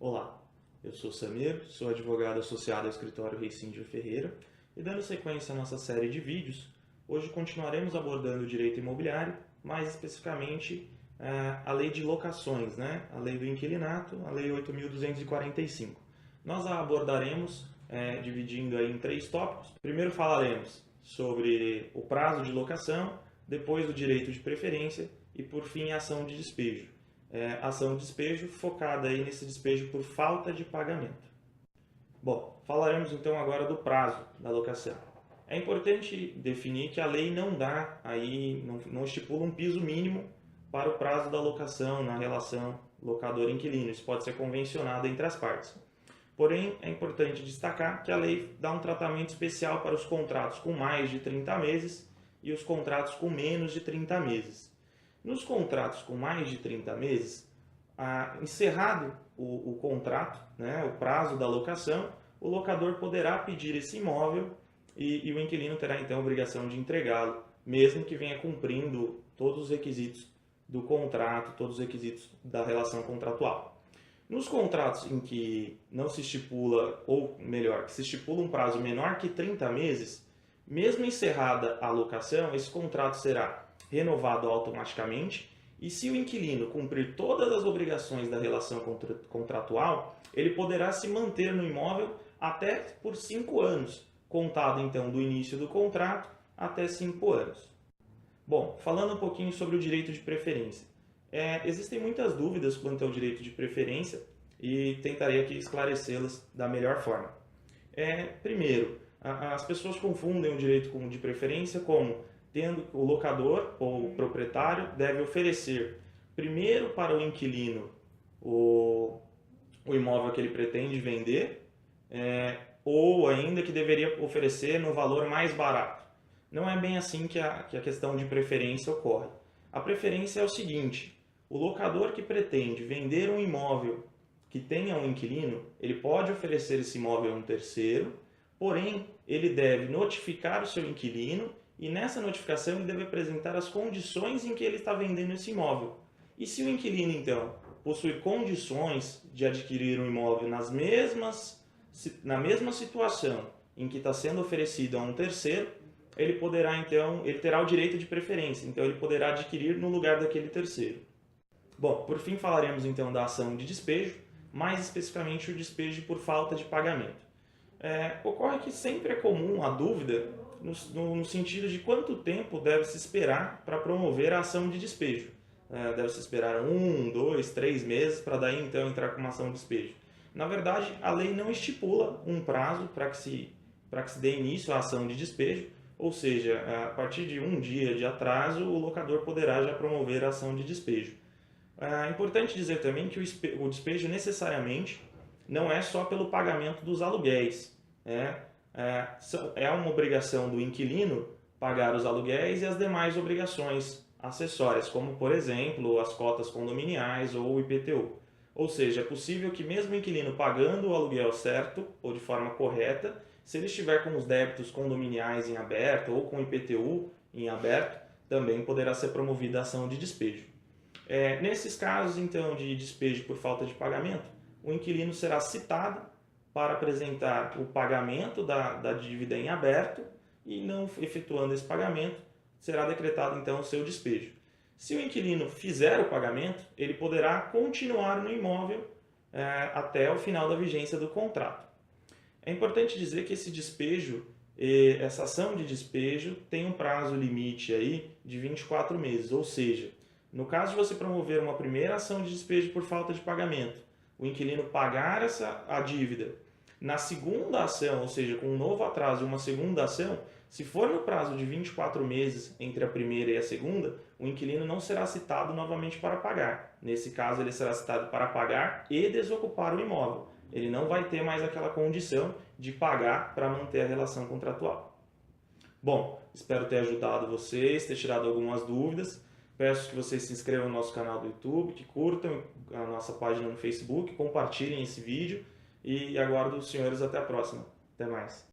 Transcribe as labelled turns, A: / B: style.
A: Olá, eu sou Samir, sou advogado associado ao escritório Reicindio Ferreira e dando sequência à nossa série de vídeos, hoje continuaremos abordando o direito imobiliário, mais especificamente a lei de locações, a lei do inquilinato, a lei 8.245. Nós a abordaremos dividindo aí em 3 tópicos. Primeiro falaremos sobre o prazo de locação, depois o direito de preferência e por fim a ação de despejo. Ação de despejo focada aí nesse despejo por falta de pagamento. Bom, falaremos então agora do prazo da locação. É importante definir que a lei não dá aí, não estipula um piso mínimo para o prazo da locação na relação locador-inquilino. Isso pode ser convencionado entre as partes. Porém, é importante destacar que a lei dá um tratamento especial para os contratos com mais de 30 meses e os contratos com menos de 30 meses. Nos contratos com mais de 30 meses, encerrado o contrato, o prazo da locação, o locador poderá pedir esse imóvel e o inquilino terá então a obrigação de entregá-lo, mesmo que venha cumprindo todos os requisitos do contrato, todos os requisitos da relação contratual. Nos contratos em que não se estipula, ou melhor, que se estipula um prazo menor que 30 meses, mesmo encerrada a locação, esse contrato será renovado automaticamente e se o inquilino cumprir todas as obrigações da relação contratual, ele poderá se manter no imóvel até por 5 anos, contado então do início do contrato até 5 anos. Bom, falando um pouquinho sobre o direito de preferência. Existem muitas dúvidas quanto ao direito de preferência e tentarei aqui esclarecê-las da melhor forma. Primeiro, as pessoas confundem o direito de preferência como tendo o locador ou o proprietário deve oferecer primeiro para o inquilino o imóvel que ele pretende vender, ou ainda que deveria oferecer no valor mais barato. Não é bem assim que a questão de preferência ocorre. A preferência é o seguinte: o locador que pretende vender um imóvel que tenha um inquilino, ele pode oferecer esse imóvel a um terceiro, porém ele deve notificar o seu inquilino e nessa notificação ele deve apresentar as condições em que ele está vendendo esse imóvel. E se o inquilino, então, possui condições de adquirir um imóvel na mesma situação em que está sendo oferecido a um terceiro, ele terá o direito de preferência, então ele poderá adquirir no lugar daquele terceiro. Bom, por fim falaremos então da ação de despejo, mais especificamente o despejo por falta de pagamento. Ocorre que sempre é comum a dúvida no sentido de quanto tempo deve-se esperar para promover a ação de despejo. Deve-se esperar 1, 2, 3 meses para daí então entrar com uma ação de despejo. Na verdade, a lei não estipula um prazo para que se dê início à ação de despejo, ou seja, a partir de 1 dia de atraso, o locador poderá já promover a ação de despejo. É importante dizer também que o despejo necessariamente não é só pelo pagamento dos aluguéis. É uma obrigação do inquilino pagar os aluguéis e as demais obrigações acessórias, como, por exemplo, as cotas condominiais ou o IPTU. Ou seja, é possível que mesmo o inquilino pagando o aluguel certo ou de forma correta, se ele estiver com os débitos condominiais em aberto ou com o IPTU em aberto, também poderá ser promovida a ação de despejo. Nesses casos, então, de despejo por falta de pagamento, o inquilino será citado para apresentar o pagamento da dívida em aberto e, não efetuando esse pagamento, será decretado então o seu despejo. Se o inquilino fizer o pagamento, ele poderá continuar no imóvel até o final da vigência do contrato. É importante dizer que esse despejo, essa ação de despejo tem um prazo limite aí de 24 meses, ou seja, no caso de você promover uma primeira ação de despejo por falta de pagamento, o inquilino pagar a dívida, na segunda ação, ou seja, com um novo atraso e uma segunda ação, se for no prazo de 24 meses entre a primeira e a segunda, o inquilino não será citado novamente para pagar. Nesse caso, ele será citado para pagar e desocupar o imóvel. Ele não vai ter mais aquela condição de pagar para manter a relação contratual. Bom, espero ter ajudado vocês, ter tirado algumas dúvidas. Peço que vocês se inscrevam no nosso canal do YouTube, que curtam a nossa página no Facebook, compartilhem esse vídeo e aguardo os senhores até a próxima. Até mais.